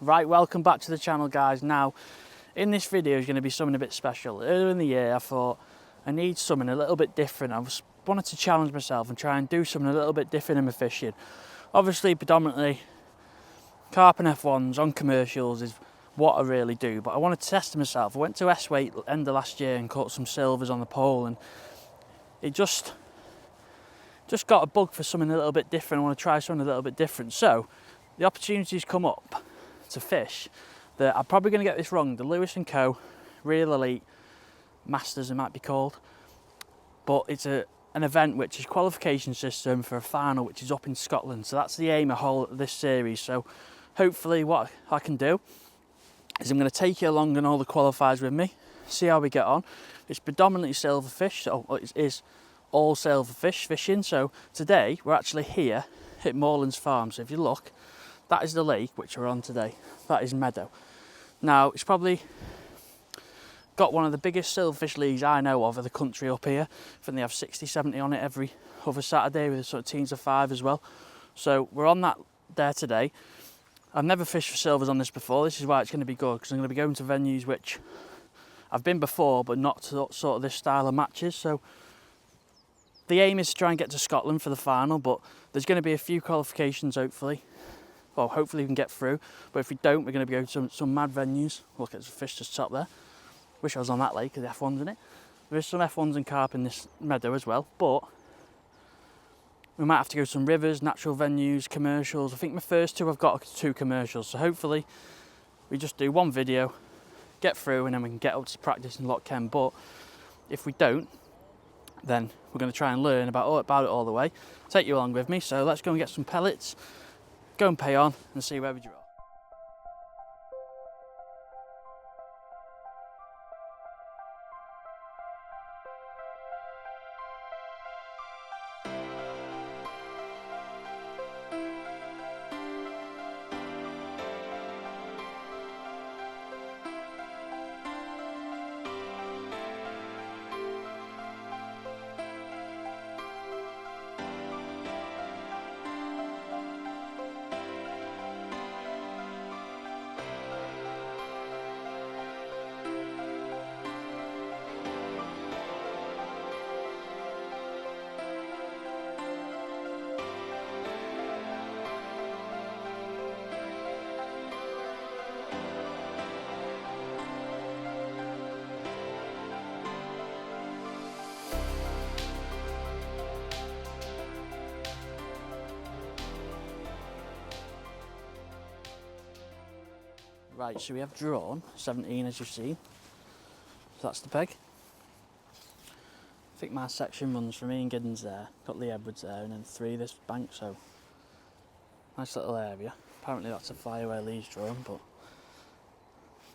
Right, welcome back to the channel, guys. Now, in this video is going to be something a bit special. Earlier in the year, I thought I need something a little bit different. Wanted to challenge myself and try and do something a little bit different in my fishing. Obviously, predominantly carp and F1s on commercials is what I really do, but I wanted to test myself. I went to S-Weight end of last year and caught some silvers on the pole, and it just got a bug for something a little bit different. I want to try something a little bit different. So the opportunities come up to fish that I'm probably going to get this wrong. The Lewis & Co. Real Elite Masters, it might be called, but it's an event which is qualification system for a final which is up in Scotland. So that's the aim of this series. So hopefully what I can do is I'm going to take you along on all the qualifiers with me, see how we get on. It's predominantly silverfish, so it is all silverfish fishing. So today we're actually here at Morelands Farm. So if you look, that is the lake which we're on today. That is meadow. Now, it's probably got one of the biggest silverfish leagues I know of the country up here. I think they have 60, 70 on it every other Saturday with sort of teams of 5 as well. So we're on that there today. I've never fished for silvers on this before. This is why it's going to be good, because I'm going to be going to venues which I've been before, but not to sort of this style of matches. So the aim is to try and get to Scotland for the final, but there's going to be a few qualifications hopefully. Well, hopefully we can get through, but if we don't, we're going to be going to some mad venues. Look, there's a fish just top there. Wish I was on that lake with the F1s in it. There is some F1s and carp in this meadow as well, but we might have to go to some rivers, natural venues, commercials. I think my first two I've got are 2 commercials, so hopefully we just do one video, get through, and then we can get up to practice in Loch Ken. But if we don't, then we're going to try and learn about it all the way. Take you along with me, so let's go and get some pellets, go and pay on and see where we draw. Right, so we have drawn 17 as you've seen. So that's the peg. I think my section runs from Ian Giddens there, got Lee Edwards there, and then 3 this bank, so nice little area. Apparently that's a flyaway Lee's drawn, but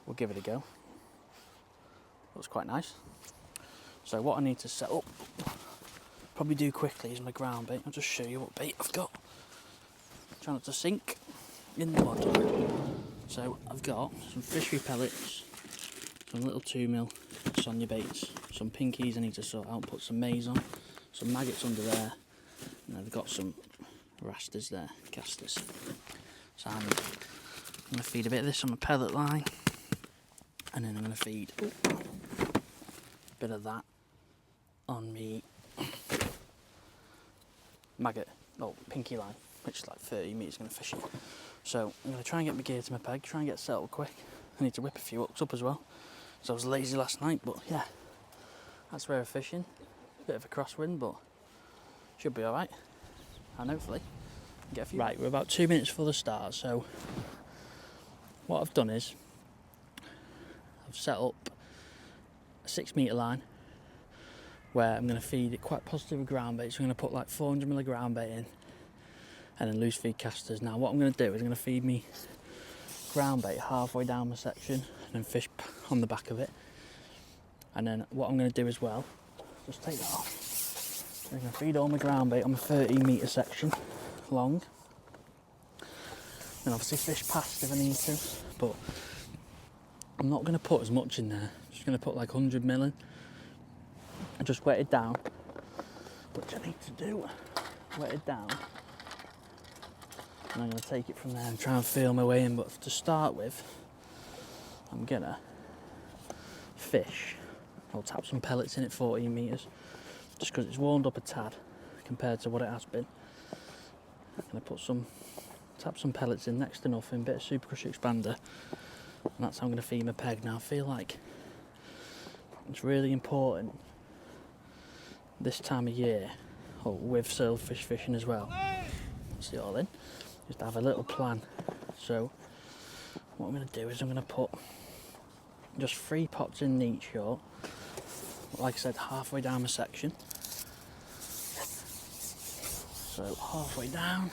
we'll give it a go. Looks quite nice. So what I need to set up, probably do quickly, is my ground bait. I'll just show you what bait I've got. Try not to sink in the water. So I've got some fishery pellets, some little 2mm Sonia baits, some pinkies I need to sort out, put some maize on, some maggots under there, and I've got some rasters there, casters. So I'm going to feed a bit of this on my pellet line, and then I'm going to feed a bit of that on me maggot, pinky line, which is like 30 metres going to fish it. So I'm going to try and get my gear to my peg, try and get settled quick. I need to whip a few hooks up as well. So I was lazy last night, but yeah, that's where we're fishing. Bit of a crosswind, but should be alright. And hopefully get a few. Right, we're about 2 minutes before the start, so what I've done is I've set up a 6 metre line where I'm going to feed it quite positive with ground bait. So I'm going to put like 400mm ground bait in, and then loose feed casters. Now what I'm going to do is I'm going to feed me ground bait halfway down my section and then fish on the back of it. And then what I'm going to do as well, just take that off. I'm going to feed all my ground bait on my 13 metre section long. And obviously fish past if I need to, but I'm not going to put as much in there. I'm just going to put like 100mm in and just wet it down, which I need to do. Wet it down And I'm going to take it from there and try and feel my way in. But to start with, I'm going to fish. I'll tap some pellets in at 14 metres, just because it's warmed up a tad compared to what it has been. I'm going to tap some pellets in, next to nothing, bit of Super Crush expander, and that's how I'm going to feed my peg. Now I feel like it's really important this time of year, with sailfish fishing as well, that's it all in, just have a little plan. So what I'm going to do is I'm going to put just 3 pots in each short, like I said, halfway down my section. So halfway down,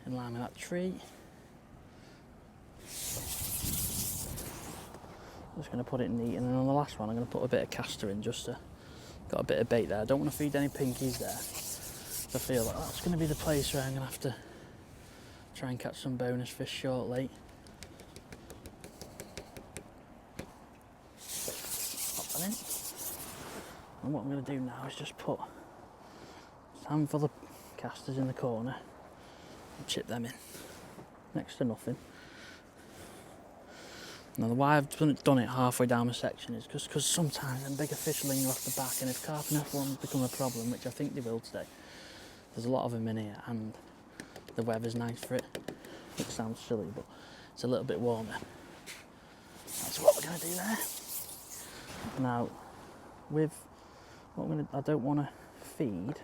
in line with that tree. Just going to put it neat, and then on the last one I'm going to put a bit of castor in, just to got a bit of bait there. I don't want to feed any pinkies there. I feel like that's going to be the place where I'm going to have to try and catch some bonus fish shortly. Pop that in. And what I'm going to do now is just put a handful of casters in the corner and chip them in, next to nothing. Now why I've done it halfway down my section is just because sometimes them bigger fish linger off the back, and if carp and F1s become a problem, which I think they will today, there's a lot of them in here and the weather's nice for it. It sounds silly, but it's a little bit warmer. That's what we're going to do there. Now with what I don't want to feed,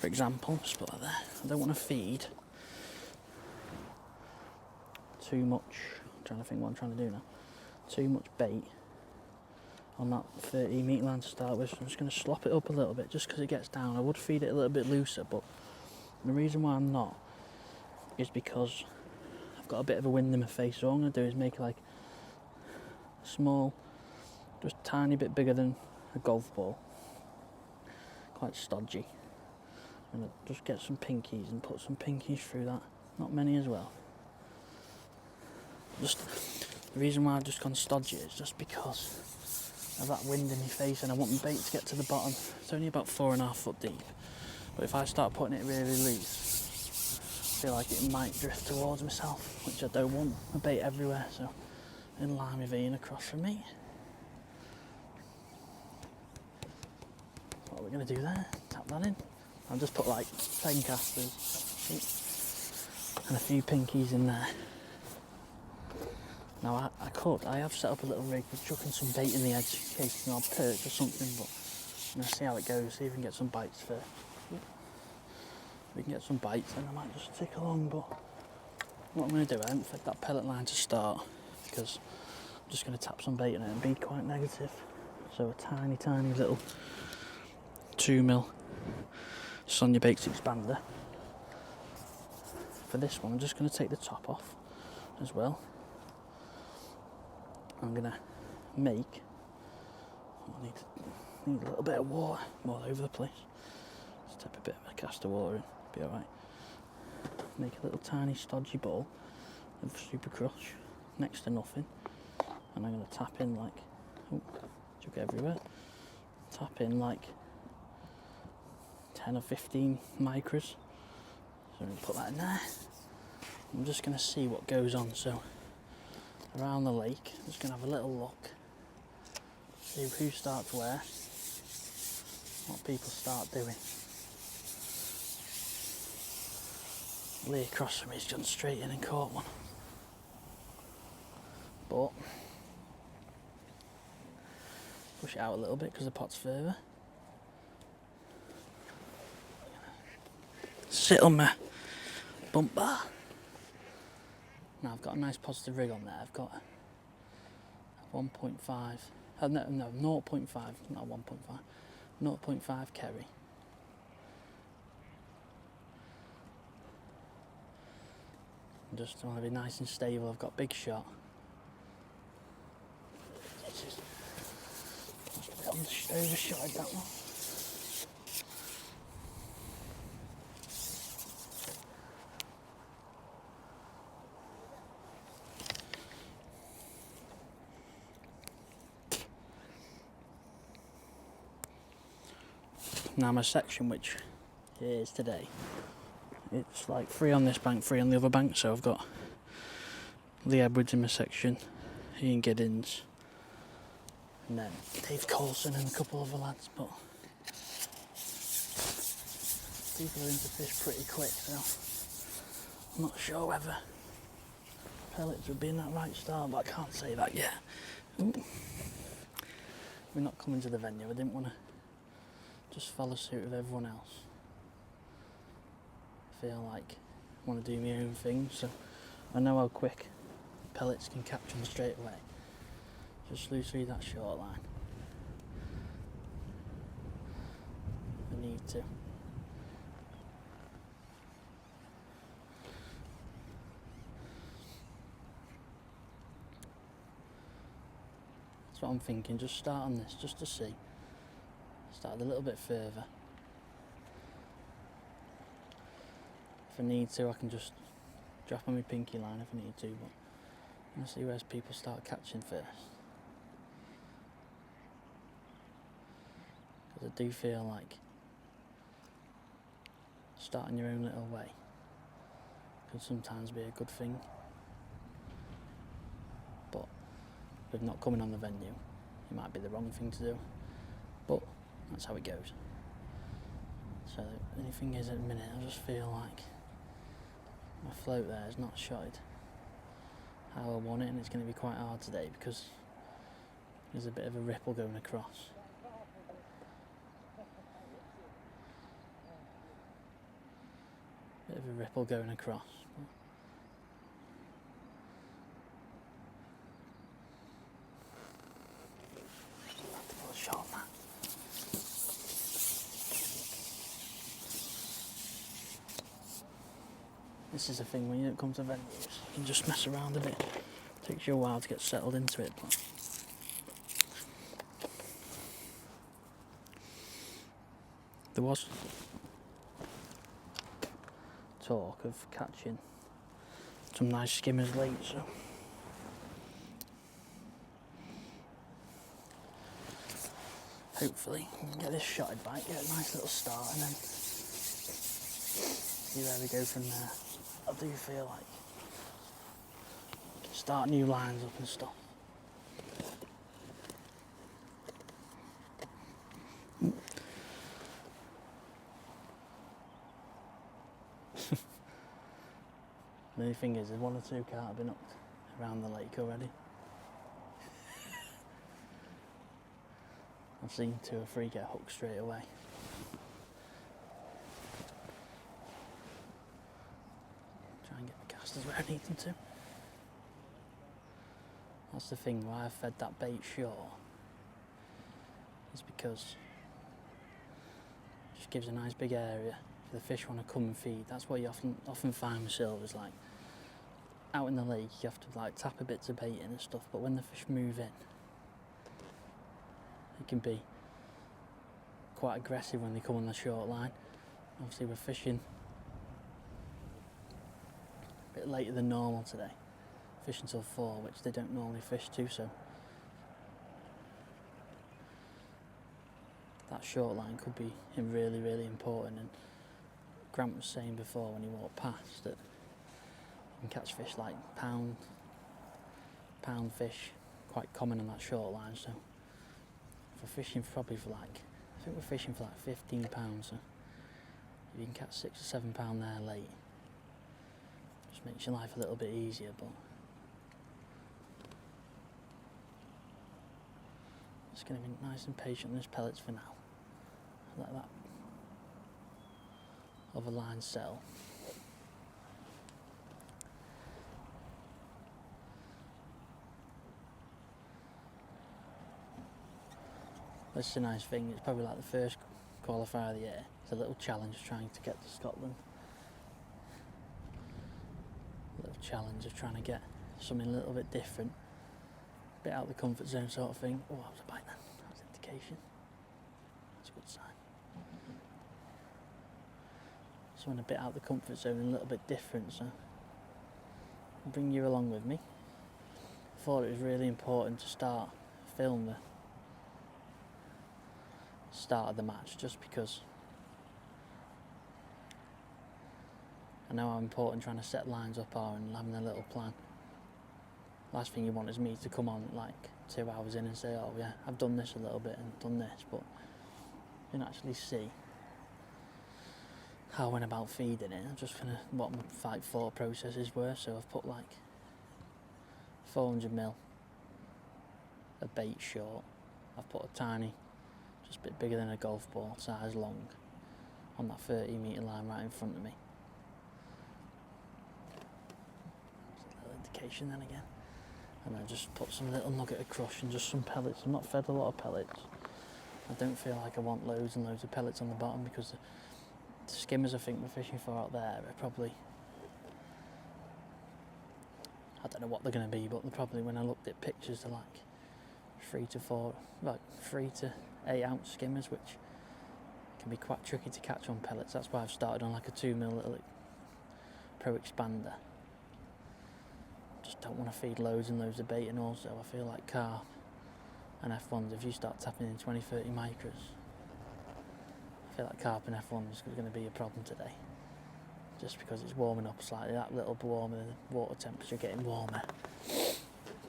for example, just put that there, I don't want to feed too much, I'm trying to think what I'm trying to do now, too much bait on that 13 metre line to start with, so I'm just going to slop it up a little bit just because it gets down. I would feed it a little bit looser, but the reason why I'm not is because I've got a bit of a wind in my face, so what I'm going to do is make like a small, just a tiny bit bigger than a golf ball, quite stodgy. I'm going to just get some pinkies and put some pinkies through that, not many as well. Just the reason why I've just gone stodgy is just because of that wind in my face, and I want my bait to get to the bottom. It's only about 4.5 foot deep, but if I start putting it really loose, I feel like it might drift towards myself, which I don't want. My bait everywhere, so in line with Ian across from me. What we're going to do there, tap that in. I'll just put like 10 casters and a few pinkies in there. Now I have set up a little rig with chucking some bait in the edge in case, I'll perch or something, but I'm going to see how it goes, see if we can get some bites first. If we can get some bites, then I might just tick along, but what I'm going to do, I haven't fed that pellet line to start because I'm just going to tap some bait in it and be quite negative. So a tiny little 2mm Sonia Bakes expander. For this one I'm just going to take the top off as well. I'm going to make, I need a little bit of water all over the place. Just tap a bit of castor water in, be alright. Make a little tiny stodgy ball of Super Crush, next to nothing. And I'm going to tap in like, chuck it everywhere. Tap in like 10 or 15 micros. So I'm going to put that in there. I'm just going to see what goes on. So around the lake, I'm just going to have a little look, see who starts where, what people start doing. Lee across from me's gone straight in and caught one, but push it out a little bit because the pot's further. Sit on my bump bar. Now I've got a nice positive rig on there. I've got 1.5, no, 0.5, not 1.5, 0.5 Kerry. I just want to be nice and stable. I've got big shot. Just a bit overshotted that one. Now my section, which is today, it's like 3 on this bank, 3 on the other bank, so I've got Lee Edwards in my section, Ian Giddins, and then Dave Coulson and a couple other lads, but people are into fish pretty quick, so I'm not sure whether pellets would be in that right style, but I can't say that yet. Ooh. We're not coming to the venue, I didn't want to just follow suit with everyone else. I feel like I want to do my own thing, so I know how quick pellets can capture them straight away. Just loosely that short line. I need to. That's what I'm thinking, just start on this, just to see. Start a little bit further. If I need to, I can just drop on my pinky line if I need to, but I'm going to see where people start catching first. Because I do feel like starting your own little way can sometimes be a good thing. But with not coming on the venue, it might be the wrong thing to do. But that's how it goes. So the only thing is, at the minute, I just feel like my float there is not shotted how I want it, and it's going to be quite hard today because there's a bit of a ripple going across. Bit of a ripple going across. Have to put a shot on that. This is the thing when you don't come to venues, you can just mess around a bit. It takes you a while to get settled into it, but there was talk of catching some nice skimmers late, so hopefully we can get this shotted bite, get a nice little start, and then see where we go from there. I do feel like start new lines up and stuff. The only thing is, there's 1 or 2 carp have been up around the lake already. I've seen 2 or 3 get hooked straight away. Try and get the casters where I need them to. That's the thing, why I've fed that bait short is because it just gives a nice big area for the fish want to come and feed. That's what you often find with silvers, like out in the lake you have to like tap a bit of bait in and stuff, but when the fish move in it can be quite aggressive when they come on the short line. Obviously we're fishing a bit later than normal today, fishing till 4, which they don't normally fish to, so that short line could be really, really important. And Grant was saying before when he walked past that you can catch fish like pound fish, quite common on that short line. So we're fishing probably for like, I think we're fishing for like 15 pounds. So if you can catch 6 or 7 pound there late, just makes your life a little bit easier. But just going to be nice and patient on this pellets for now. Let that other line settle. This is a nice thing, it's probably like the first qualifier of the year. It's a little challenge trying to get to Scotland. A little challenge of trying to get something a little bit different. A bit out of the comfort zone sort of thing. Oh, that was a bite then. That was indication. That's a good sign. Something a bit out of the comfort zone and a little bit different, so I'll bring you along with me. I thought it was really important to film the start of the match, just because I know how important trying to set lines up are and having a little plan. Last thing you want is me to come on like 2 hours in and say, oh yeah, I've done this a little bit and done this, but you can actually see how I went about feeding it. I'm just gonna what my thought processes were. So I've put like 400ml of bait short. I've put a tiny, just a bit bigger than a golf ball size long, on that 30-metre line right in front of me. Just a little indication then again. And then just put some little nugget of crush and just some pellets. I'm not fed a lot of pellets. I don't feel like I want loads and loads of pellets on the bottom, because the skimmers I think we're fishing for out there are probably, I don't know what they're going to be, but they're probably, when I looked at pictures, they're like 3 to 8 ounce skimmers, which can be quite tricky to catch on pellets. That's why I've started on like a 2mm little pro expander. Just don't want to feed loads and loads of bait, and also I feel like carp and F1s, if you start tapping in 20-30 micros, I feel like carp and F1s is going to be a problem today, just because it's warming up slightly, that little bit warmer, the water temperature getting warmer.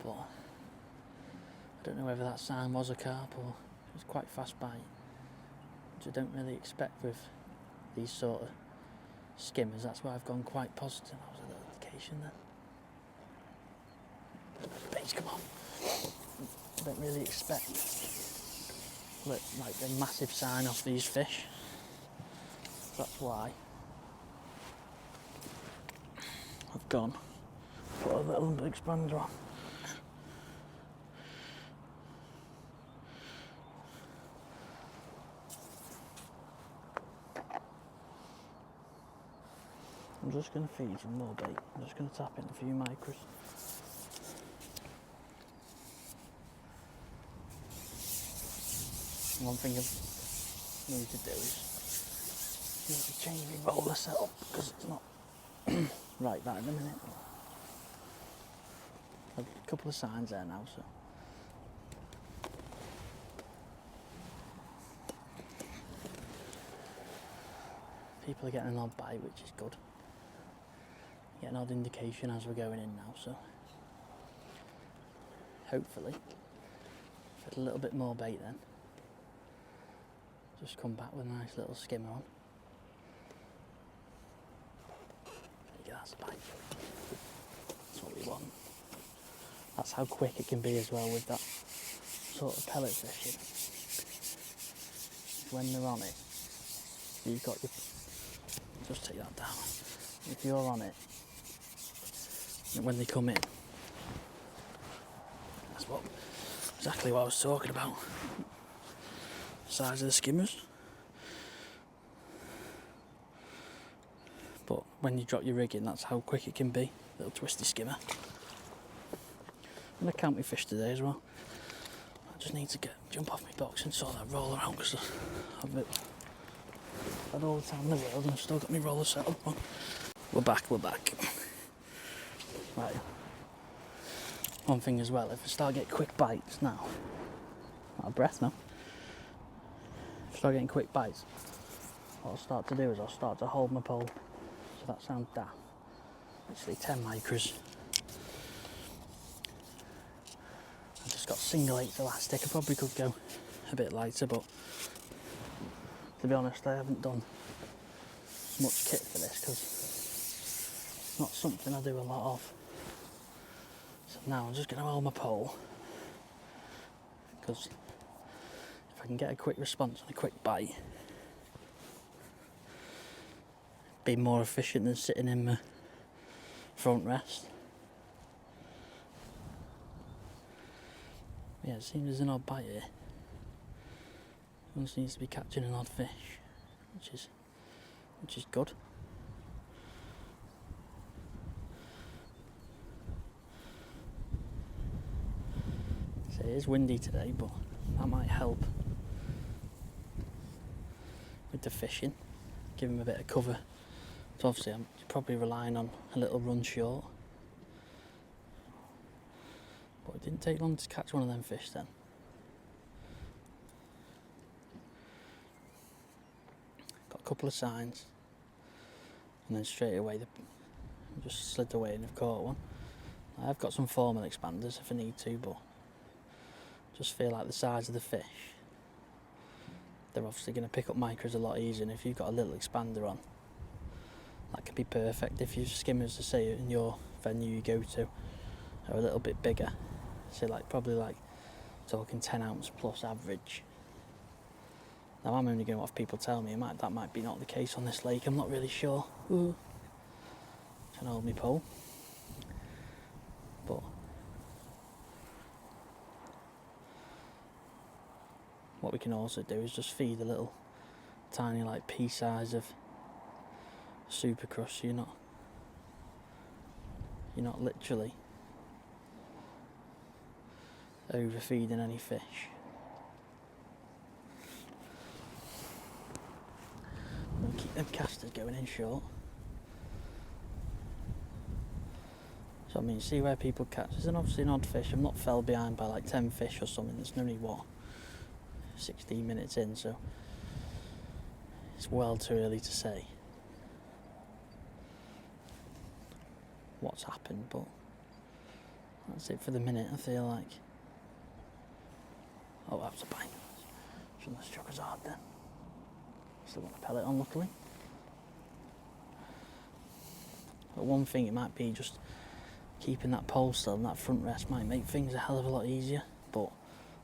But I don't know whether that sign was a carp or it was quite fast bite, which I don't really expect with these sort of skimmers. That's why I've gone quite positive. That was a little indication there. Baits come on. I don't really expect like a massive sign off these fish. That's why I've gone, put a little expander on. I'm just going to feed some more bait. I'm just going to tap in a few micros. One thing I need to do is change my roller setup, because it's not right that in a minute. A couple of signs there now, so people are getting an odd bite, which is good. Get an odd indication as we're going in now, so hopefully fit a little bit more bait then. Just come back with a nice little skimmer on. There you go, that's a bite. That's what we want. That's how quick it can be as well with that sort of pellet fishing. When they're on it, you've got your, just take that down. If you're on it, and when they come in, that's exactly what I was talking about. Size of the skimmers. But when you drop your rig in, that's how quick it can be. Little twisty skimmer. I'm going to count my fish today as well. I just need to jump off my box and sort that roller out, because I've had all the time in the world and I've still got my roller set up on. We're back. Right. One thing as well, if I start getting quick bites now, out of breath now. If I start getting quick bites, what I'll start to do is I'll start to hold my pole. So that sounds daft. Actually 10 micros. I've just got single 8 elastic. I probably could go a bit lighter, but to be honest, I haven't done much kit for this because it's not something I do a lot of. So now I'm just going to hold my pole, because if I can get a quick response and a quick bite, be more efficient than sitting in my front rest. Yeah, it seems there's an odd bite here. One seems to be catching an odd fish, which is good. So it is windy today, but that might help with the fishing, give him a bit of cover. So obviously I'm probably relying on a little run short, but it didn't take long to catch one of them fish then. Got a couple of signs. and then straight away just slid away and I've caught one. I've got some formal expanders if I need to, but just feel like the size of the fish, they're obviously going to pick up micros a lot easier, and if you've got a little expander on, that could be perfect. If your skimmers, to say in your venue you go to, are a little bit bigger, say like probably like talking 10 ounce plus average. Now I'm only going off people tell me, that might be not the case on this lake, I'm not really sure. Ooh. Trying to hold my pole. But what we can also do is just feed a little tiny like pea size of super crush, so you're not literally overfeeding any fish. We'll keep them casters going in short. So I mean, see where people catch. There's obviously an odd fish. I'm not fell behind by like 10 fish or something. There's only, what, 16 minutes in, so it's well too early to say what's happened, but that's it for the minute, I feel like. Oh, that was a bite. Shouldn't have struck as hard then. Still got the pellet on, luckily. But one thing, it might be just keeping that pole still, and that front rest might make things a hell of a lot easier. But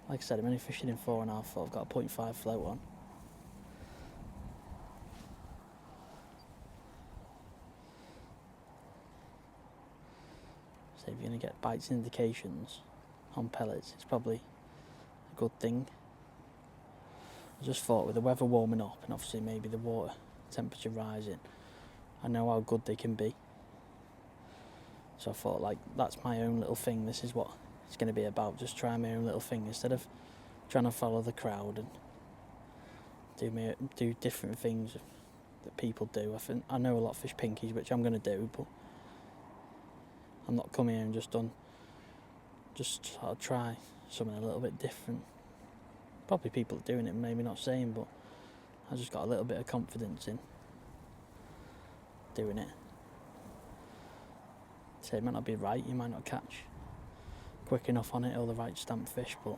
like I said, I'm only fishing in 4.5 foot. I've got a 0.5 float on. So if you're going to get bites and indications on pellets, it's probably a good thing. I just thought with the weather warming up and obviously maybe the water temperature rising, I know how good they can be. So I thought, like, that's my own little thing. This is what it's going to be about. Just try my own little thing instead of trying to follow the crowd and do different things that people do. I know a lot of fish pinkies, which I'm going to do, but I'm not coming here and just sort of try something a little bit different. Probably people are doing it, maybe not saying, but I just got a little bit of confidence in doing it. So it might not be right, you might not catch quick enough on it or the right stamp fish, but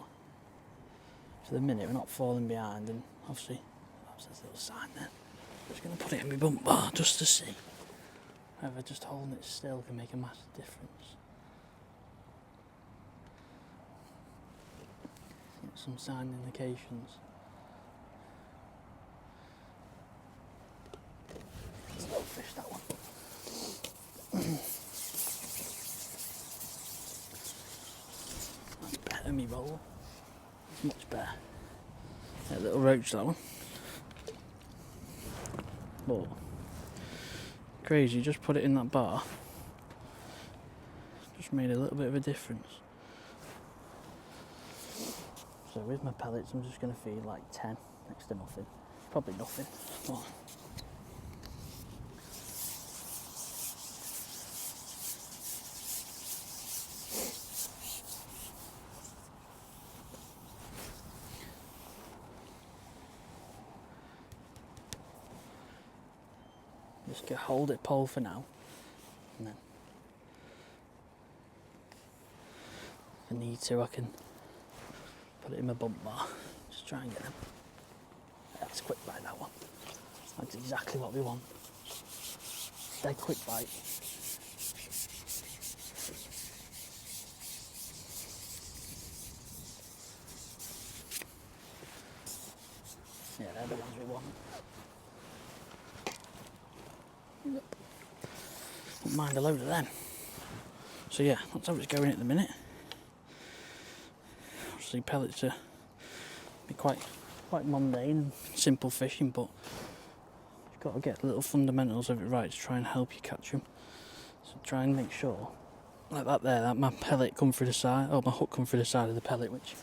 for the minute we're not falling behind, and obviously that's a little sign there. I'm just going to put it in my bump bar just to see whether just holding it still can make a massive difference. Some sign indications. It's a little fish, that one. That's better than me roll. It's much better. A little roach, that one. But crazy, just put it in that bar. Just made a little bit of a difference. So with my pellets, I'm just going to feed like 10, next to nothing. Probably nothing. But just gonna hold it pole for now, and then if I need to, I can put it in my bump bar. Just try and get them. That's quick bite, that one. That's exactly what we want. Dead quick bite. Yeah, they're the ones we want. Yep. Wouldn't mind a load of them. So yeah, that's how it's going at the minute. Obviously pellets are be quite mundane and simple fishing, but you've got to get the little fundamentals of it right to try and help you catch them. So try and make sure, like that there, that my pellet come through the side, or my hook come through the side of the pellet, which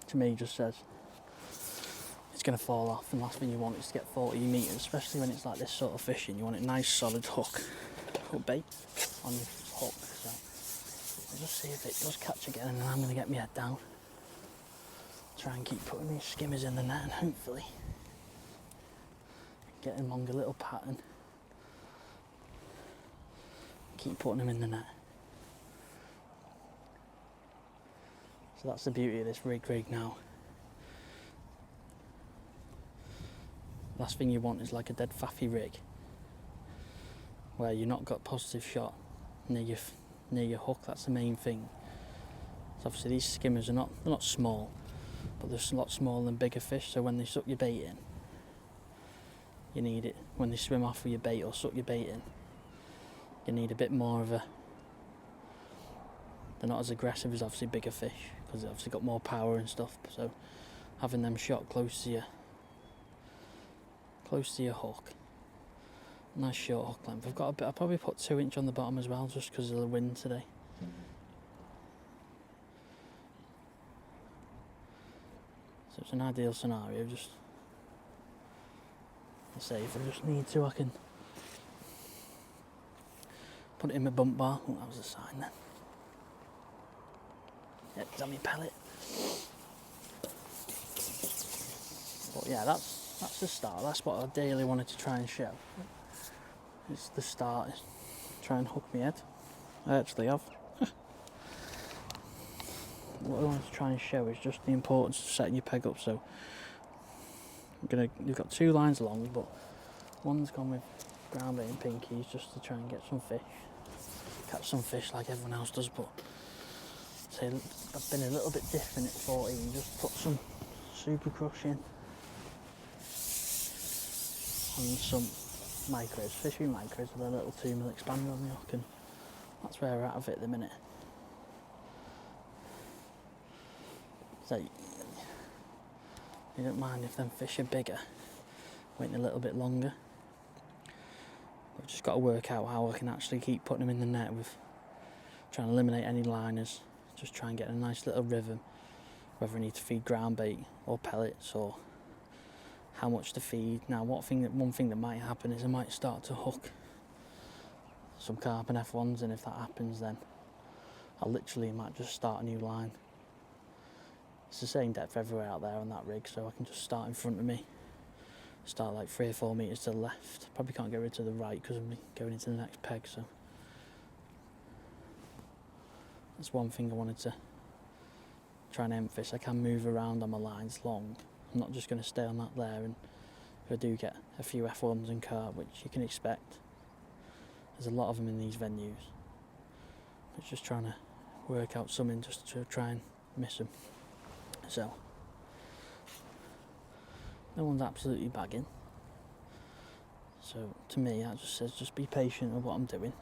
to me just says it's going to fall off, and last thing you want is to get 40 metres, especially when it's like this sort of fishing. You want a nice solid hook bait on your hook. So I'll just see if it does catch again, and then I'm going to get my head down, try and keep putting these skimmers in the net, and hopefully get them along a little pattern keep putting them in the net. So that's the beauty of this rig now. Last thing you want is like a dead faffy rig where you've not got positive shot near your hook. That's the main thing. So obviously these skimmers they're not small, but they're a lot smaller than bigger fish, so when they suck your bait in, you need it. When they swim off with your bait or suck your bait in, you need a bit more of a... They're not as aggressive as obviously bigger fish, because they've obviously got more power and stuff, so having them shot close to your hook, nice short hook length. I'll probably put 2 inch on the bottom as well, just because of the wind today. So it's an ideal scenario. Just I say if I just need to, I can put it in my bump bar. Oh, that was a sign then. Yeah, it's on my pellet. But yeah, that's the start. That's what I ideally wanted to try and show. It's the start. Is try and hook my head. I actually have. What I wanted to try and show is just the importance of setting your peg up. So you've got 2 lines long, but one's gone with ground bait and pinkies just to try and get some fish, catch some fish like everyone else does. But say I've been a little bit different at 14. Just put some super crush in and some micros, fishery micros with a little 2mm expander on the hook, and that's where we're at of it at the minute. So you don't mind if them fish are bigger, waiting a little bit longer. I've just got to work out how I can actually keep putting them in the net with trying to eliminate any liners, just try and get a nice little rhythm, whether I need to feed ground bait or pellets or how much to feed. Now one thing that might happen is I might start to hook some carp and F1s, and if that happens then I literally might just start a new line. It's the same depth everywhere out there on that rig, so I can just start in front of me, start like 3 or 4 metres to the left. Probably can't go to the right because I'm going into the next peg, so that's one thing I wanted to try and emphasise. I can move around on my lines long. I'm not just going to stay on that there, and if I do get a few F1s and carp, which you can expect, there's a lot of them in these venues. It's just trying to work out something just to try and miss them. So no one's absolutely bagging. So to me that just says just be patient with what I'm doing.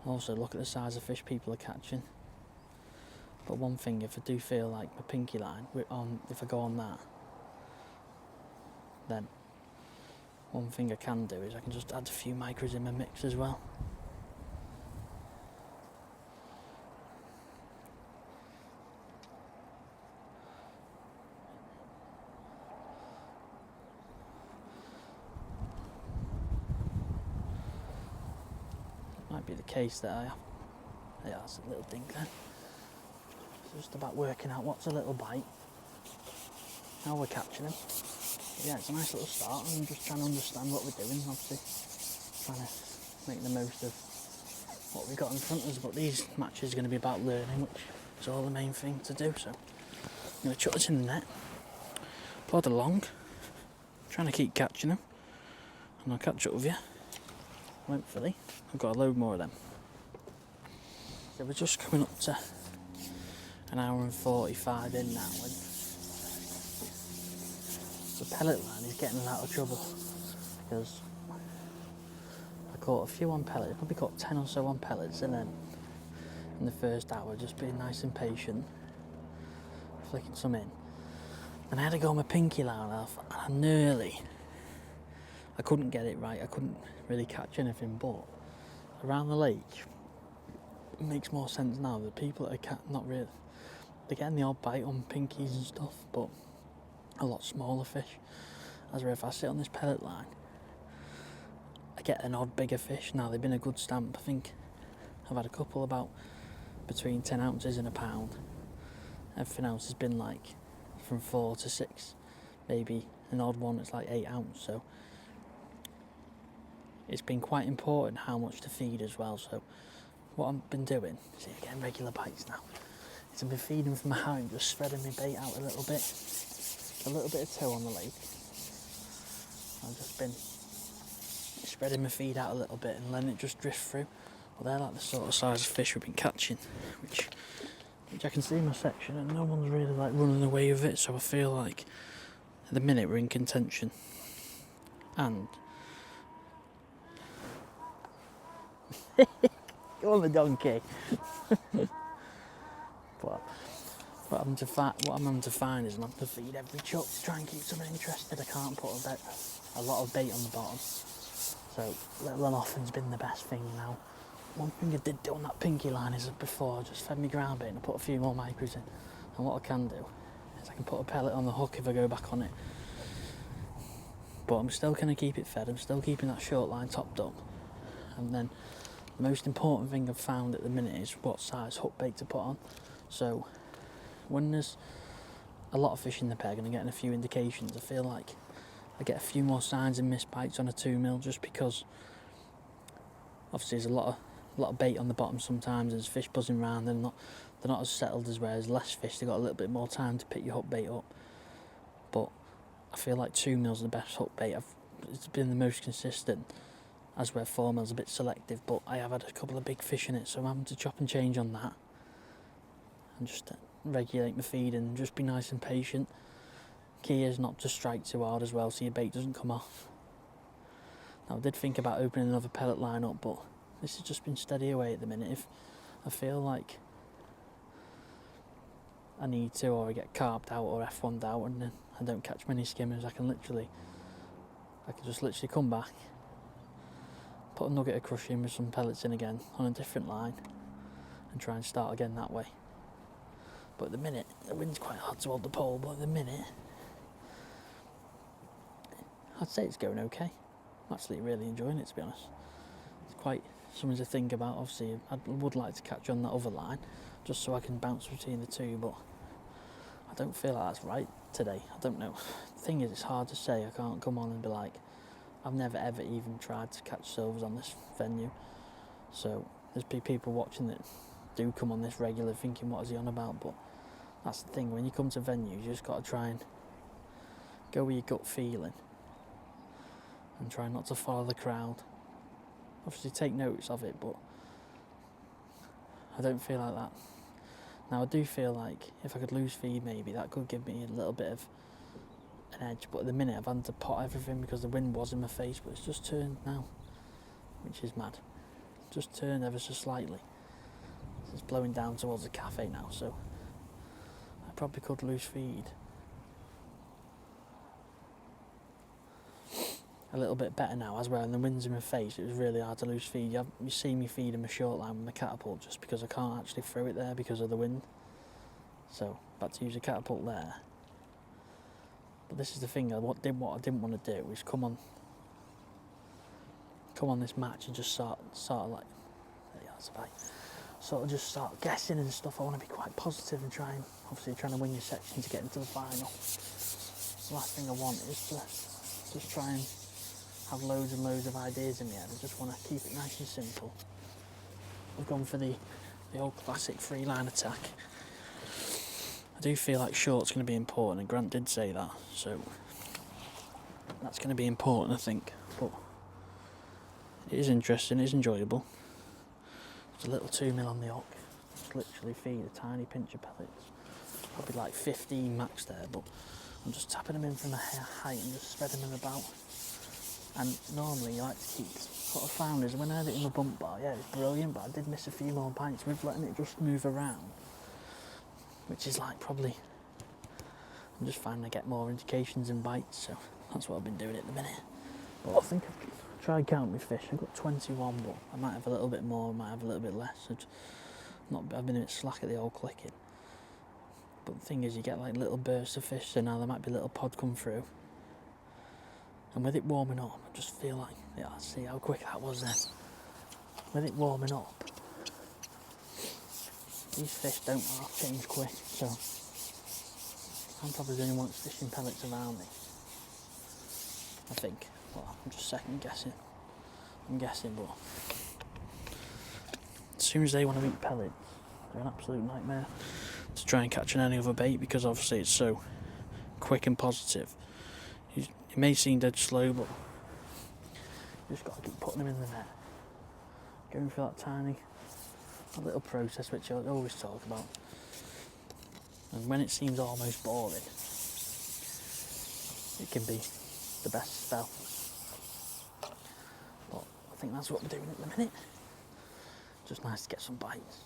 Also look at the size of fish people are catching. But one thing, if I do feel like my pinky line, if I go on that, then one thing I can do is I can just add a few micros in my mix as well. Might be the case that yeah, that's a little dink then. It's just about working out what's a little bite, how we're catching them. Yeah, it's a nice little start, and I'm just trying to understand what we're doing, obviously trying to make the most of what we've got in front of us. But these matches are going to be about learning, which is all the main thing to do. So I'm going to chuck this in the net, plod along, trying to keep catching them, and I'll catch up with you. Hopefully I've got a load more of them. So we're just coming up to an hour and 45 in now, and the pellet line is getting out of trouble because I caught a few on pellets. I probably caught 10 or so on pellets, and then in the first hour just being nice and patient, flicking some in. And I had to go on my pinky line off, and I couldn't get it right. I couldn't really catch anything, but around the lake it makes more sense now. The people that are not really, they're getting the odd bite on pinkies and stuff, but a lot smaller fish. As if I sit on this pellet line, I get an odd bigger fish. Now they've been a good stamp. I think I've had a couple about between 10 ounces and a pound. Everything else has been like from 4 to 6, maybe an odd one that's like 8 ounce. So it's been quite important how much to feed as well. So what I've been doing, see, I'm getting regular bites now, is I've been feeding from home, just spreading my bait out a little bit of tow on the lake. I've just been spreading my feed out a little bit and letting it just drift through. Well, they're like the sort of size of fish we've been catching, which I can see in my section, and no one's really like running away with it. So I feel like at the minute we're in contention. And go on the donkey. But what I'm having to find is I'm having to feed every chuck to try and keep someone interested. I can't put a lot of bait on the bottom. So little and often's been the best thing now. One thing I did do on that pinky line is that before I just fed me ground bait and I put a few more micros in. And what I can do is I can put a pellet on the hook if I go back on it. But I'm still going to keep it fed. I'm still keeping that short line topped up. And then the most important thing I've found at the minute is what size hook bait to put on. So when there's a lot of fish in the peg and I'm getting a few indications, I feel like I get a few more signs and missed bites on a 2mm, just because obviously there's a lot of bait on the bottom sometimes. There's fish buzzing around. They're not as settled as whereas less fish. They've got a little bit more time to pick your hook bait up. But I feel like 2mm the best hook bait. It's been the most consistent, as where 4mm a bit selective. But I have had a couple of big fish in it, so I'm having to chop and change on that and just regulate my feed and just be nice and patient. Key is not to strike too hard as well, so your bait doesn't come off. Now I did think about opening another pellet line up, but this has just been steady away at the minute. If I feel like I need to, or I get carped out or F1'd out and then I don't catch many skimmers, I can just literally come back, put a nugget of crush in with some pellets in again on a different line and try and start again that way. But at the minute, the wind's quite hard to hold the pole, but at the minute I'd say it's going okay. I'm actually really enjoying it, to be honest. It's quite something to think about. Obviously I would like to catch on that other line just so I can bounce between the two, but I don't feel like that's right today. I don't know. The thing is, it's hard to say. I can't come on and be like, I've never ever even tried to catch silvers on this venue. So there's people watching that do come on this regular thinking, what is he on about? But that's the thing, when you come to venues, you just got to try and go with your gut feeling and try not to follow the crowd. Obviously take notice of it, but I don't feel like that. Now I do feel like if I could lose feed, maybe that could give me a little bit of an edge, but at the minute I've had to pot everything because the wind was in my face, but it's just turned now, which is mad. Just turned ever so slightly. It's blowing down towards the cafe now, so I probably could lose feed a little bit better now, as well. And the wind's in my face, it was really hard to lose feed. You see me feeding my short line with my catapult just because I can't actually throw it there because of the wind. So I had to use a catapult there. But this is the thing, what I didn't want to do is come on this match and just sort of like, yeah, that's a bite. Sort of just start guessing and stuff. I want to be quite positive and trying to win your section to get into the final. The last thing I want is to just try and have loads and loads of ideas in my head. I just want to keep it nice and simple. I've gone for the old classic 3-line attack. I do feel like short's going to be important, and Grant did say that, so that's going to be important, I think. But it is interesting, it's enjoyable. There's a little 2mm on the hook. Just literally feed a tiny pinch of pellets. Probably like 15 max there, but I'm just tapping them in from a height and just spreading them about. And normally you like to keep, what I found is when I had it in the bump bar, yeah, it was brilliant, but I did miss a few more bites with letting it just move around, which is like probably, I'm just finding I get more indications and bites, so that's what I've been doing at the minute. But I think I've tried counting my fish. I've got 21, but I might have a little bit more, I might have a little bit less. I've been a bit slack at the old clicking. But the thing is, you get like little bursts of fish, so now there might be a little pod come through. And with it warming up, I just feel like, yeah, see how quick that was then. With it warming up, these fish don't change quick, so I'm probably the only one that's fishing pellets around me. I think. Well, I'm just second guessing. I'm guessing, but as soon as they want to eat pellets, they're an absolute nightmare to try and catch on any other bait, because obviously it's so quick and positive. It may seem dead slow, but you just got to keep putting them in the net, going through that little process which I always talk about. And when it seems almost boring, it can be the best spell. But I think that's what we're doing at the minute. Just nice to get some bites.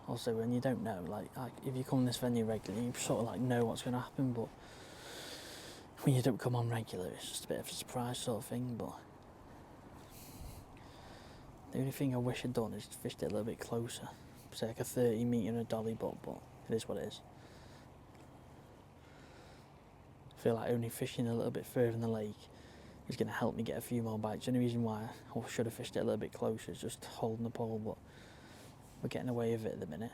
Also, when you don't know, like if you come to this venue regularly, you sort of like know what's going to happen, but when you don't come on regular, it's just a bit of a surprise sort of thing. But the only thing I wish I'd done is fished it a little bit closer, say like a 30 metre and a dolly butt, but it is what it is. I feel like only fishing a little bit further in the lake is going to help me get a few more bites. The only reason why I should have fished it a little bit closer is just holding the pole, but we're getting away with it at the minute.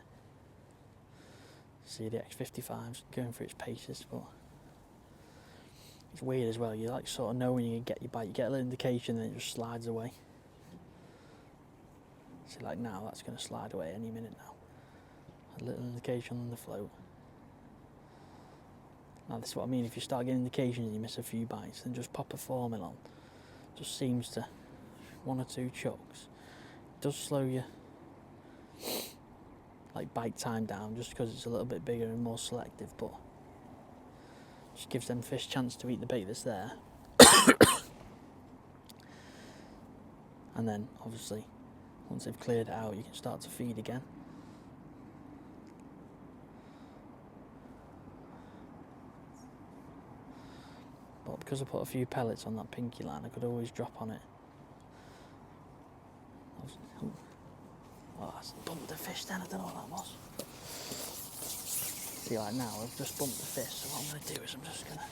See the X55's going through its paces, but it's weird as well. You like sort of know when you get your bite, you get a little indication and it just slides away. See, like now that's going to slide away any minute now. A little indication on the float. Now this is what I mean, if you start getting indications and you miss a few bites, then just pop a formula on. Just seems to, 1 or 2 chucks. It does slow you like bite time down just because it's a little bit bigger and more selective, but just gives them fish chance to eat the bait that's there. And then obviously once they've cleared it out, you can start to feed again. But because I put a few pellets on that pinky line, I could always drop on it. Oh, I bumped the fish then, I don't know what that was. See, like now, I've just bumped the fish, so what I'm going to do is I'm just going to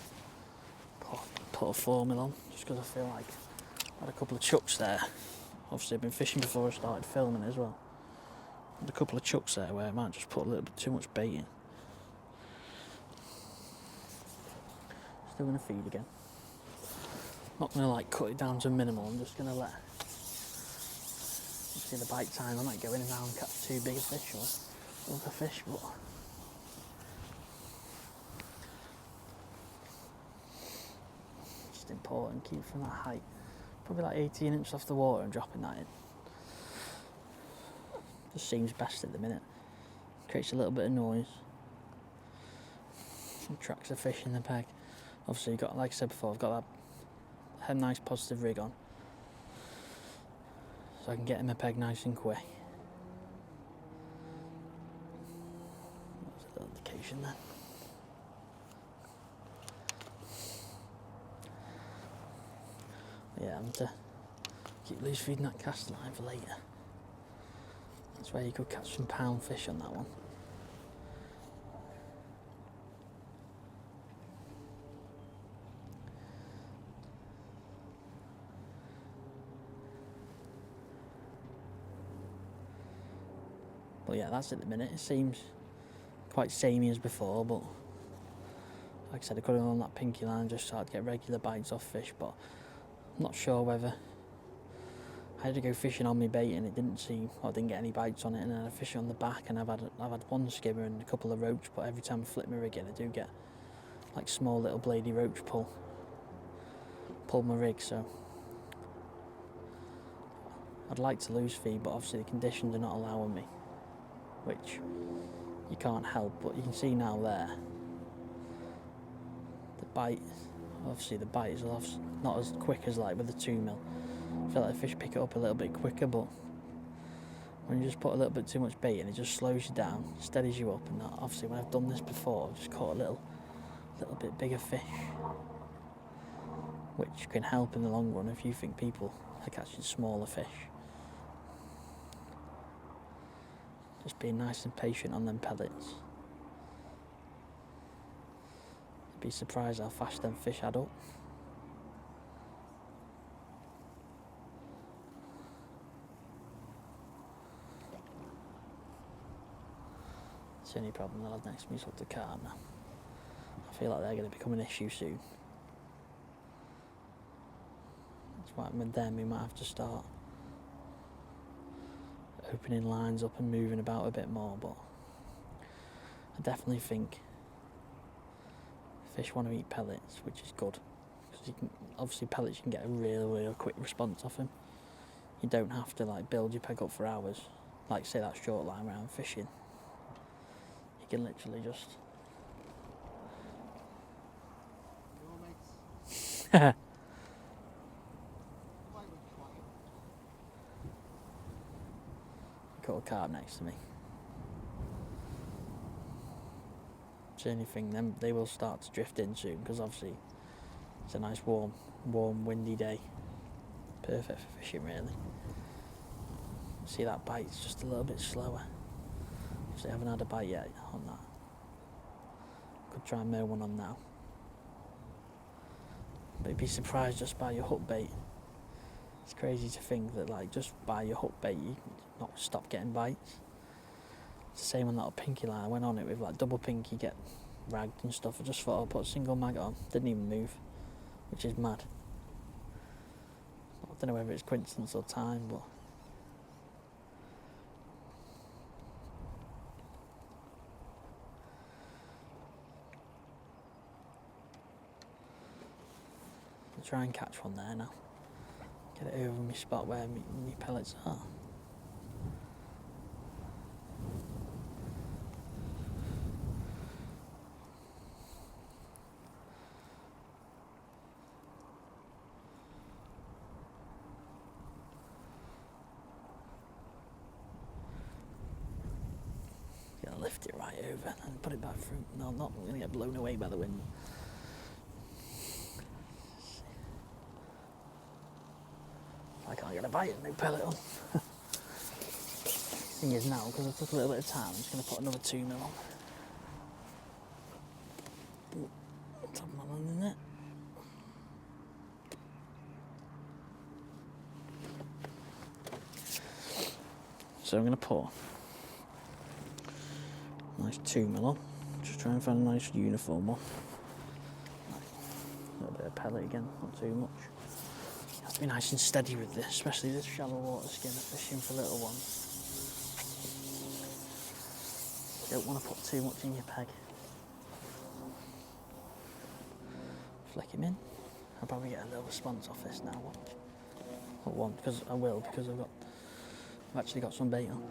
put a formula on, just because I feel like I had a couple of chucks there. Obviously I've been fishing before I started filming as well. I had a couple of chucks there where I might just put a little bit too much bait in. Still going to feed again. Not going to like cut it down to a minimal, I'm just going to let see the bite time. I might go in now and catch 2 bigger fish or other fish, but just important, keep from that height. Probably like 18 inches off the water and dropping that in. Just seems best at the minute. Creates a little bit of noise. Attracts the fish in the peg. Obviously you've got, like I said before, I've got that nice positive rig on, so I can get in my peg nice and quick. That's a little indication then. Yeah, I'm going to keep loose feeding that cast line for later. That's where you could catch some pound fish on that one. But yeah, that's it at the minute. It seems quite samey as before, but like I said, I could have on that pinky line and just started to get regular bites off fish, but I'm not sure whether I had to go fishing on my bait and it didn't seem, I didn't get any bites on it, and then I fish on the back and I've had 1 skimmer and a couple of roach, but every time I flip my rig in I do get like small little bladey roach pull my rig, so I'd like to lose feed, but obviously the conditions are not allowing me, which you can't help. But you can see now there, the bite, obviously the bite is not as quick as like with the 2mm. I feel like the fish pick it up a little bit quicker, but when you just put a little bit too much bait in, it just slows you down, steadies you up, and that, obviously when I've done this before, I've just caught a little bit bigger fish, which can help in the long run if you think people are catching smaller fish. Just being nice and patient on them pellets. I'd be surprised how fast them fish add up. It's the only problem the lad next to me's up the car now. I feel like they're going to become an issue soon. why with them we might have to start opening lines up and moving about a bit more, but I definitely think fish want to eat pellets, which is good, because you can, obviously pellets you can get a real quick response off them. You don't have to like build your peg up for hours, like say that short line round fishing. You can literally just got a carp next to me. It's the only thing, then they will start to drift in soon, because obviously it's a nice warm windy day. Perfect for fishing really. See that bite's just a little bit slower. Obviously I haven't had a bite yet on that. Could try and mow one on now. But you'd be surprised just by your hook bait. It's crazy to think that like just by your hook bait you not stop getting bites. It's the same on that little pinky line. I went on it with like double pinky, get ragged and stuff. I just thought I'll put a single maggot on. Didn't even move, which is mad. I don't know whether it's coincidence or time, but I'll try and catch one there now. Get it over my spot where my pellets are. Gonna lift it right over and put it back through. No, I'm not gonna get blown away by the wind. I can't get a bite and no pellet on. Thing is now, because I took a little bit of time, I'm just going to put another 2 mil on. Top man on in there. So I'm going to put a nice 2 mil on. Just try and find a nice uniform one. A little bit of pellet again, not too much. You have to be nice and steady with this, especially this shallow water skin of fishing for little ones. You don't want to put too much in your peg. Flick him in. I'll probably get a little response off this now. Not one, because I will, because I've actually got some bait on.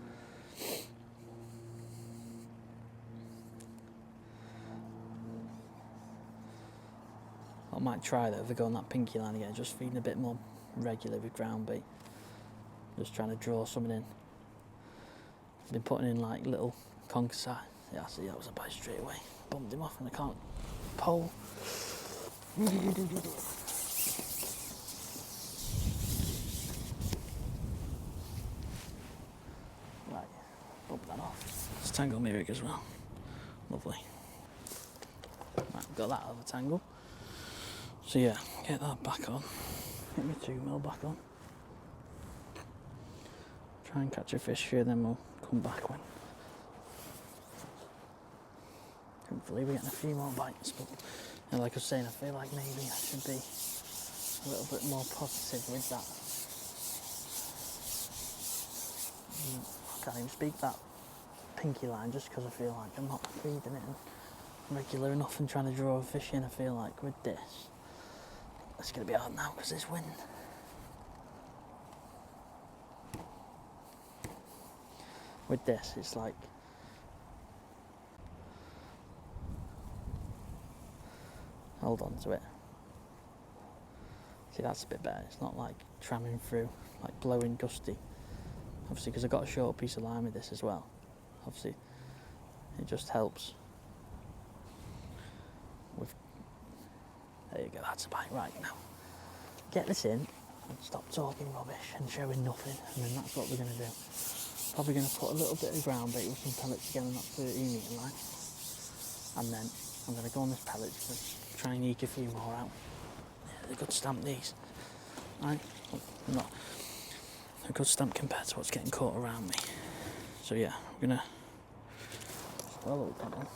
I might try that if I go on that pinky line again, just feeding a bit more regular with ground bait. Just trying to draw something in. I've been putting in like little conker size. Yeah, see that was a bite straight away. Bumped him off and I can't pole. Right, bump that off. Let's tangle my rig as well. Lovely. Right, got that out of the tangle. So yeah, get that back on. Get my 2 mil back on. Try and catch a fish here, then we'll come back when. Hopefully we're getting a few more bites, but like I was saying, I feel like maybe I should be a little bit more positive with that. I can't even speak that pinky line just because I feel like I'm not feeding it regular enough and trying to draw a fish in. I feel like with this, it's going to be hard now because there's wind. With this, it's like hold on to it. See, that's a bit better. It's not like tramming through, like blowing gusty. Obviously, because I've got a short piece of line with this as well. Obviously, it just helps. With there you go. That's a bite right now. Get this in and stop talking rubbish and showing nothing, and then that's what we're going to do. Probably going to put a little bit of ground bait with some pellets together on that 13 metre line, and then I'm going to go on this pellet to try and eke a few more out. Yeah, they're good stamp these, right? Not a good stamp compared to what's getting caught around me. So yeah, I'm going to follow that on.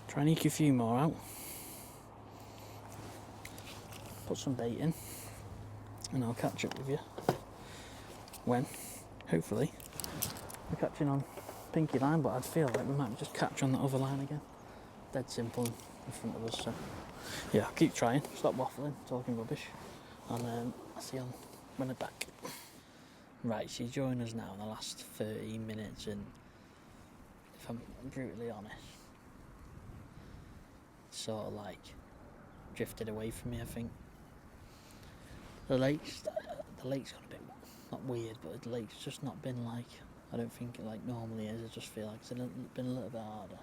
Try and eke a few more out. Put some bait in. and I'll catch up with you when, hopefully, we're catching on pinky line, but I'd feel like we might just catch on that other line again. Dead simple in front of us, so yeah, I'll keep trying, stop waffling, talking rubbish, and I'll see you when I'm back. Right, she's joined us now in the last 13 minutes, and if I'm brutally honest, sort of like drifted away from me, I think. The lake's got a bit, not weird, but the lake's just not been like, I don't think it like normally is. I just feel like it's been a little bit harder.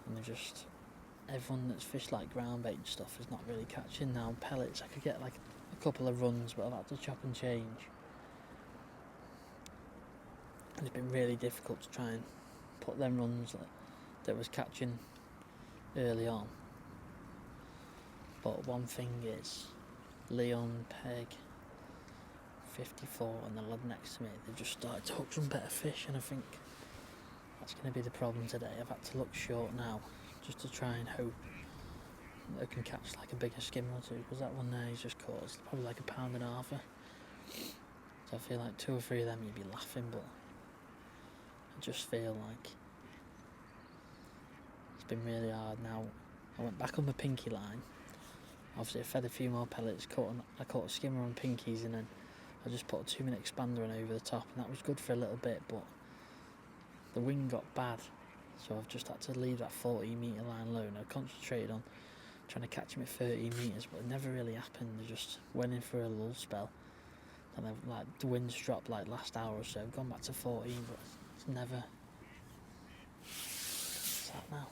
And they're just, everyone that's fished like ground bait and stuff is not really catching now. Pellets, I could get like a couple of runs, but I've had to chop and change. And it's been really difficult to try and put them runs that was catching early on. But one thing is, Leon, Peg, 54 and the lad next to me, they've just started to hook some better fish, and I think that's going to be the problem today. I've had to look short now, just to try and hope that I can catch like a bigger skimmer or two, because that one there he's just caught, it's probably like 1.5 pounds. So I feel like 2 or 3 of them you'd be laughing, but I just feel like it's been really hard now. I went back on the pinky line. Obviously I fed a few more pellets, I caught a skimmer on pinkies, and then I just put a 2-minute expander on over the top, and that was good for a little bit, but the wind got bad, so I've just had to leave that 14 metre line low, and I concentrated on trying to catch him at 13 metres, but it never really happened. They just went in for a lull spell, and then like the wind's dropped like last hour or so. I've gone back to 14, but it's never. What's that now?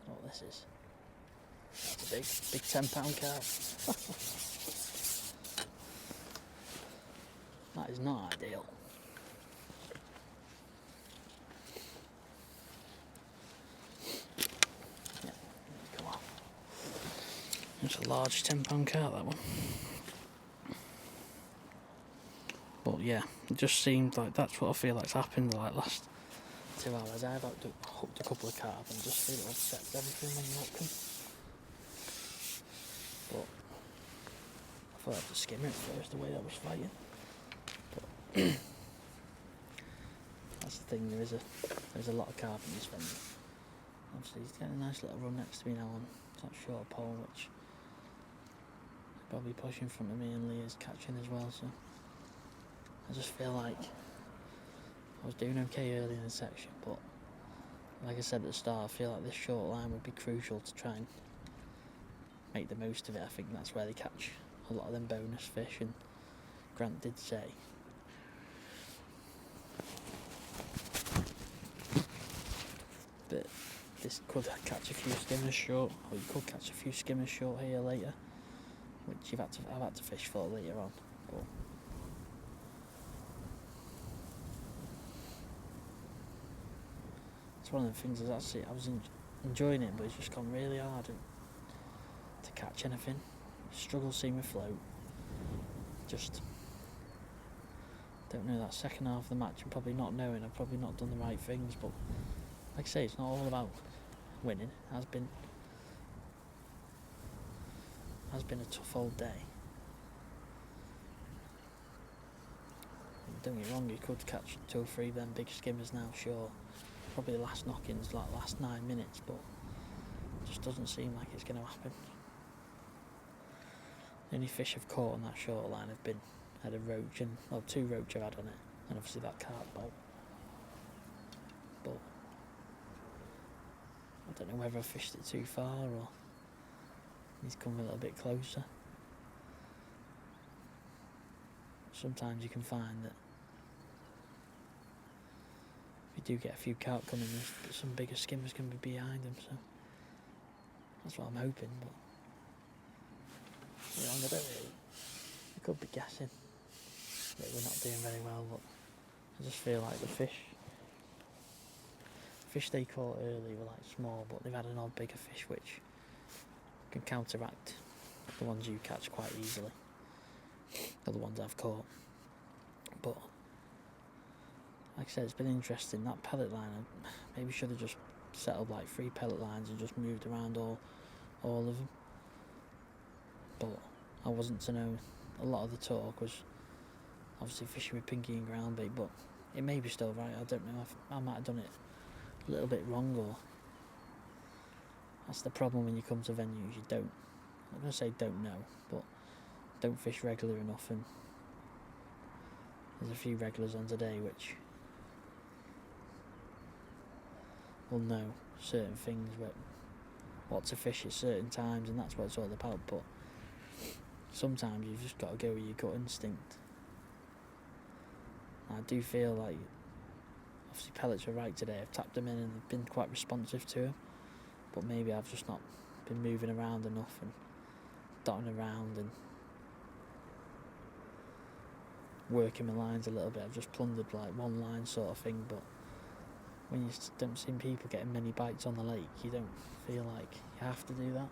I don't know what this is. That's a big £10 carp. That is not ideal. Yeah, come on. It's a large £10 carp, that one. But yeah, it just seemed like that's what I feel like's happened like last 2 hours. I've hooked a couple of carp and just feel it upsets everything when you hook them. But I thought I had to skim it first, the way I was fighting. But that's the thing, there's a lot of carp in this venue. Obviously he's getting a nice little run next to me now on that short pole, which he's probably pushing in front of me, and Leah's catching as well, so I just feel like I was doing okay early in the section, but like I said at the start, I feel like this short line would be crucial to try and make the most of it. I think that's where they catch a lot of them bonus fish, and Grant did say that this could catch a few skimmers short, or you could catch a few skimmers short here later, which I've had to fish for later on. But it's one of the things, I was enjoying it, but it's just gone really hard to catch anything. Struggle seeing me float. Just don't know, that second half of the match, I'm probably not knowing, I've probably not done the right things, but like I say, it's not all about winning. It has been a tough old day. Don't get me wrong, you could catch 2 or 3 of them big skimmers now, sure. Probably the last knock-ins, like last 9 minutes, but it just doesn't seem like it's going to happen. The only fish I've caught on that short line have been had a roach, and 2 roach I've had on it, and obviously that carp bolt. But I don't know whether I fished it too far or he's come a little bit closer. Sometimes you can find that if you do get a few carp coming, some bigger skimmers can be behind them, so that's what I'm hoping. But I don't really, I could be guessing that we're not doing very well, but I just feel like the fish they caught early were like small, but they've had an odd bigger fish which can counteract the ones you catch quite easily, or the ones I've caught. But like I said, it's been interesting. That pellet line, I maybe should have just set up like 3 pellet lines and just moved around all of them. but I wasn't to know. A lot of the talk was obviously fishing with pinky and ground bait, but it may be still right. I don't know. I might have done it a little bit wrong, or that's the problem when you come to venues. You don't. I'm not going to say don't know, but don't fish regular enough, and there's a few regulars on today which will know certain things, what to fish at certain times, and that's what it's all about. But sometimes you've just got to go with your gut instinct. I do feel like obviously pellets were right today. I've tapped them in and they've been quite responsive to them, but maybe I've just not been moving around enough and dotting around and working my lines a little bit. I've just plundered like one line sort of thing, but when you don't see people getting many bites on the lake, you don't feel like you have to do that.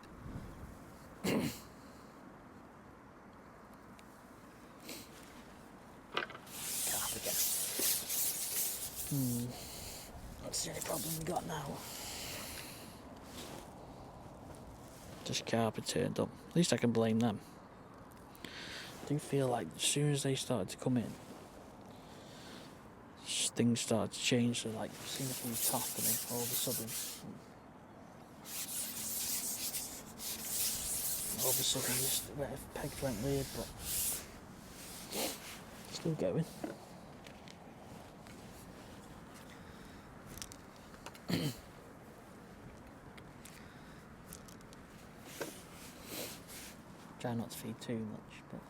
Carp again. That's the only problem we got now. Just carp had turned up. At least I can blame them. I do feel like as soon as they started to come in, things started to change. So like I've seen a few top, and then all of a sudden just pegs went weird, but still going. Try not to feed too much, but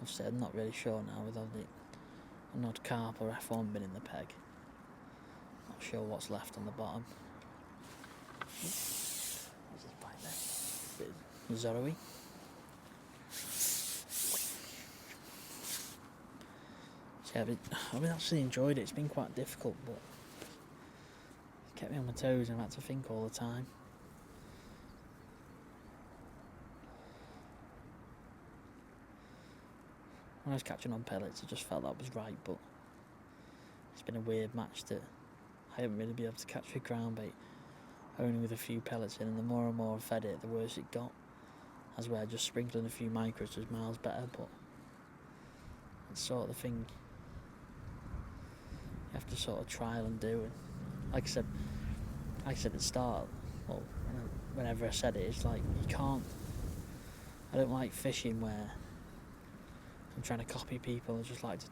I've said I'm not really sure now with all an odd carp or F1 bin in the peg. Not sure what's left on the bottom. There's this bite there. Bit Zorro-y. So yeah, I've actually enjoyed it. It's been quite difficult, but it kept me on my toes and I had to think all the time. When I was catching on pellets, I just felt that was right, but it's been a weird match that I haven't really been able to catch with ground bait, only with a few pellets in, and the more and more I fed it, the worse it got. As where just sprinkling a few micros was miles better, but it's sort of the thing you have to sort of trial and do. And like I said at the start, well, whenever I said it, it's like you can't. I don't like fishing where I'm trying to copy people. I just like to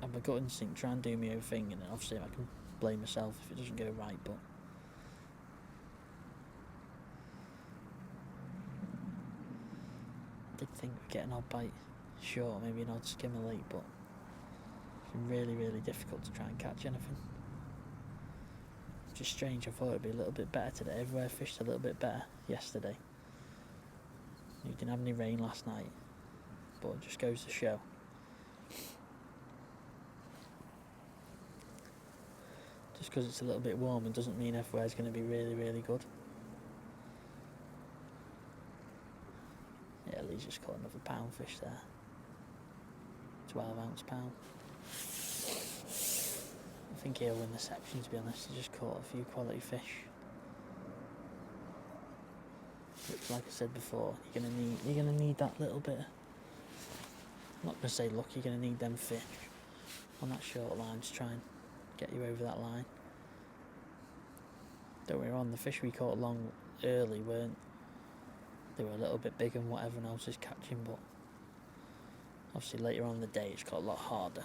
have my gut instinct, try and do my own thing, and then obviously I can blame myself if it doesn't go right, but I did think we'd get an odd bite, sure, maybe an odd skimmer late, but it's been really, really difficult to try and catch anything. It's just strange. I thought it'd be a little bit better today. Everywhere fished a little bit better yesterday. You didn't have any rain last night, but it just goes to show. Just because it's a little bit warm, it doesn't mean everywhere's going to be really, really good. Yeah, Lee's just caught another poundfish there. 12-ounce pound. I think he'll win the section, to be honest. He just caught a few quality fish. Which, like I said before, you're gonna need that little bit. I'm not gonna say luck. You're gonna need them fish on that short line to try and get you over that line. Don't get me wrong, the fish we caught long early they were a little bit bigger than what everyone else is catching, but obviously later on in the day it's got a lot harder.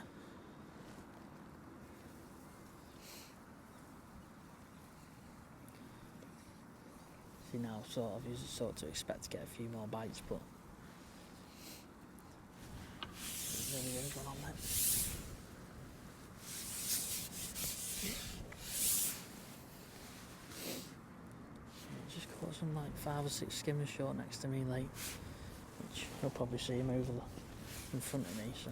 See, now you sort to expect to get a few more bites, but there's really going on there. Just caught some like 5 or 6 skimmers short next to me late, which you'll probably see him over in front of me, so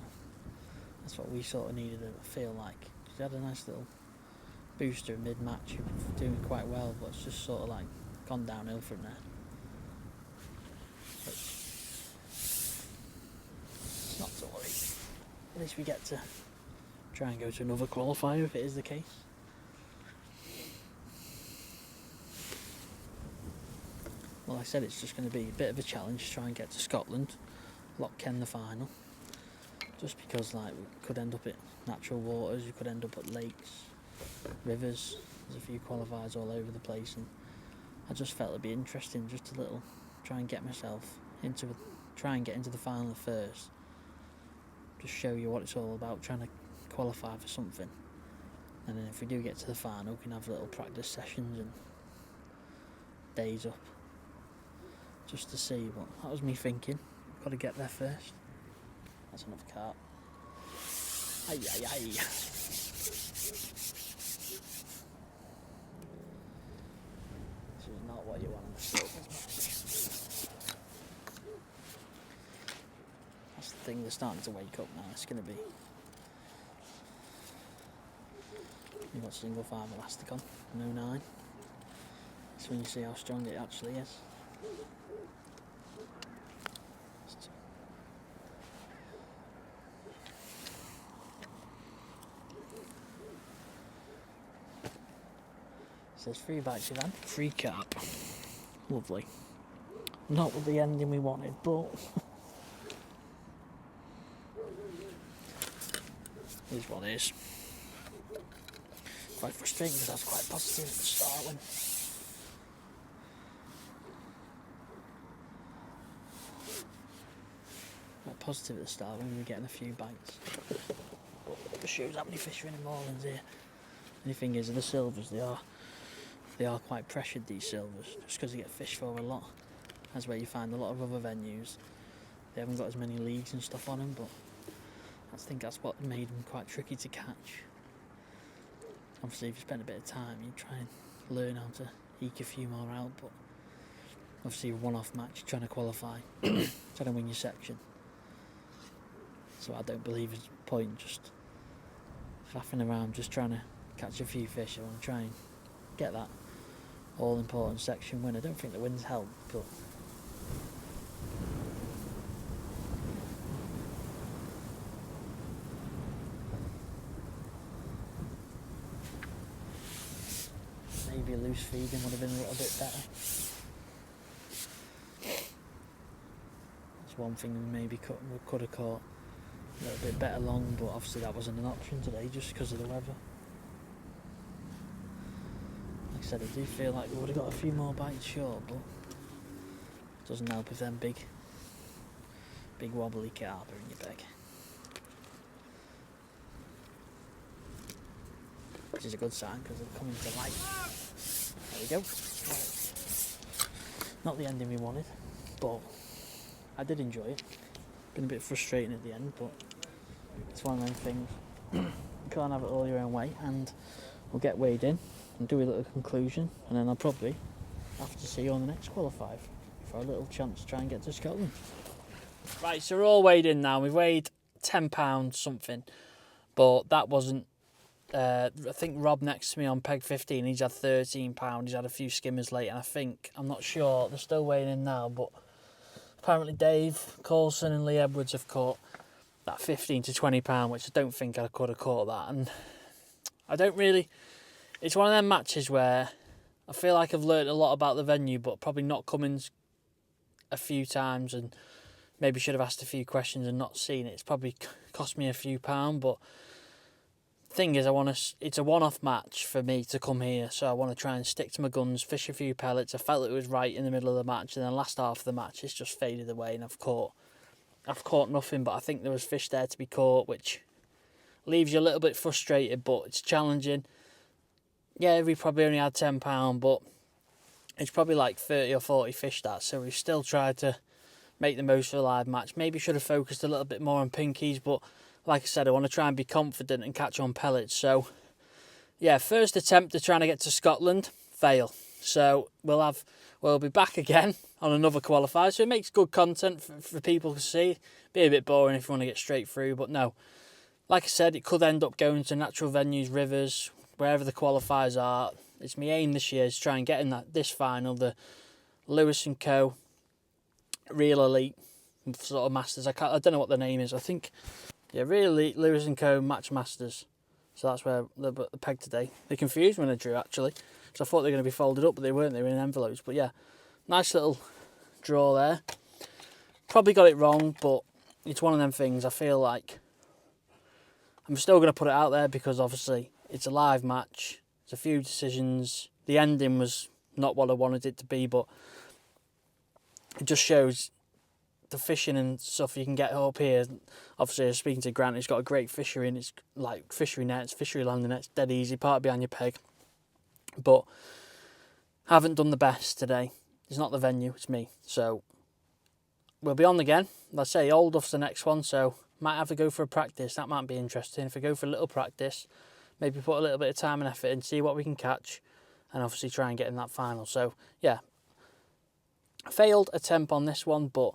that's what we sort of needed, I feel like. He had a nice little booster mid-match, he was doing quite well, but it's just sort of like gone downhill from there. But it's not to worry. At least we get to try and go to another qualifier if it is the case. Well, I said it's just going to be a bit of a challenge to try and get to Scotland, lock Ken the final. Just because like we could end up at natural waters, you could end up at lakes, rivers. There's a few qualifiers all over the place, and I just felt it'd be interesting, just a little, try and get myself into, try and get into the final first. Just show you what it's all about, trying to qualify for something. And then if we do get to the final, we can have little practice sessions and days up, just to see. But that was me thinking. Got to get there first. That's another carp. Aye, aye, aye. This is not what you want on the slope. That's the thing, they're starting to wake up now. It's going to be... You've got single 5 elastic on, no 9. That's when you see how strong it actually is. So there's 3 bites you've had, 3 carp. Lovely. Not with the ending we wanted, but is what it is. Quite frustrating because I was quite positive at the start when we were getting a few bites. But it shows how many fish are in the moorlands here. And the thing is, the silvers, they are quite pressured, these silvers, just because they get fished for a lot. That's where you find a lot of other venues. They haven't got as many leagues and stuff on them, but I think that's what made them quite tricky to catch. Obviously, if you spend a bit of time, you try and learn how to eke a few more out, but obviously a one-off match, you're trying to qualify, trying to win your section. So I don't believe it's a point just faffing around, just trying to catch a few fish. I want to try and get that all-important section win. I don't think the wins help, but maybe a loose feeding would have been a little bit better. That's one thing we maybe could have caught a little bit better long, but obviously that wasn't an option today just because of the weather. Like I said, I do feel like we would have got a few more bites short, but it doesn't help if them big wobbly carp are in your bag. Which is a good sign because they're coming to life. There we go. Not the ending we wanted, but I did enjoy it. Been a bit frustrating at the end, but it's one of them things. You can't have it all your own way, and we'll get weighed in and do a little conclusion, and then I'll probably have to see you on the next qualifier for a little chance to try and get to Scotland. Right, so we're all weighed in now. We've weighed £10 something, but that wasn't. I think Rob next to me on peg 15, he's had £13. He's had a few skimmers late, and I'm not sure, they're still weighing in now, but apparently Dave Coulson and Lee Edwards have caught that £15 to £20, which I don't think I could have caught that. And I don't really... It's one of them matches where I feel like I've learnt a lot about the venue, but probably not coming a few times, and maybe should have asked a few questions and not seen it. It's probably cost me a few pounds, but thing is, it's a one-off match for me to come here, so I want to try and stick to my guns, fish a few pellets. I felt it was right in the middle of the match, and then last half of the match it's just faded away, and I've caught nothing. But I think there was fish there to be caught, which leaves you a little bit frustrated, but it's challenging. Yeah, we probably only had £10, but it's probably like 30 or 40 fish that, so we've still tried to make the most of a live match. Maybe should have focused a little bit more on pinkies, but like I said, I want to try and be confident and catch on pellets. So, yeah, first attempt at trying to get to Scotland, fail. So we'll be back again on another qualifier. So it makes good content for people to see. Be a bit boring if you want to get straight through, but no. Like I said, it could end up going to natural venues, rivers, wherever the qualifiers are. It's my aim this year is try and get in this final, the Lewis & Co. Real Elite sort of Masters. I don't know what the name is. I think... Yeah, really, Lewis & Co. Match Masters. So that's where the peg today. They confused me when I drew, actually. So I thought they were going to be folded up, but they weren't. They were in envelopes. But yeah, Nice little draw there. Probably got it wrong, but it's one of them things. I feel like I'm still going to put it out there because obviously it's a live match. There's a few decisions. The ending was not what I wanted it to be, but it just shows the fishing and stuff you can get up here. Obviously, I was speaking to Grant, he's got a great fishery, and it's like fishery nets, fishery landing nets, dead easy, part behind your peg. But haven't done the best today. It's not the venue, it's me. So we'll be on again. Let's say Old Duff's the next one, so might have to go for a practice. That might be interesting. If we go for a little practice, maybe put a little bit of time and effort in, see what we can catch, and obviously try and get in that final. So yeah, failed attempt on this one, but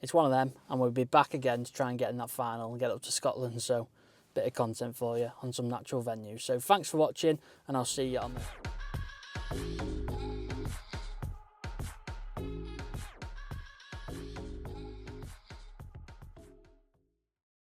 it's one of them, and we'll be back again to try and get in that final and get up to Scotland. So bit of content for you on some natural venues. So thanks for watching, and I'll see you on the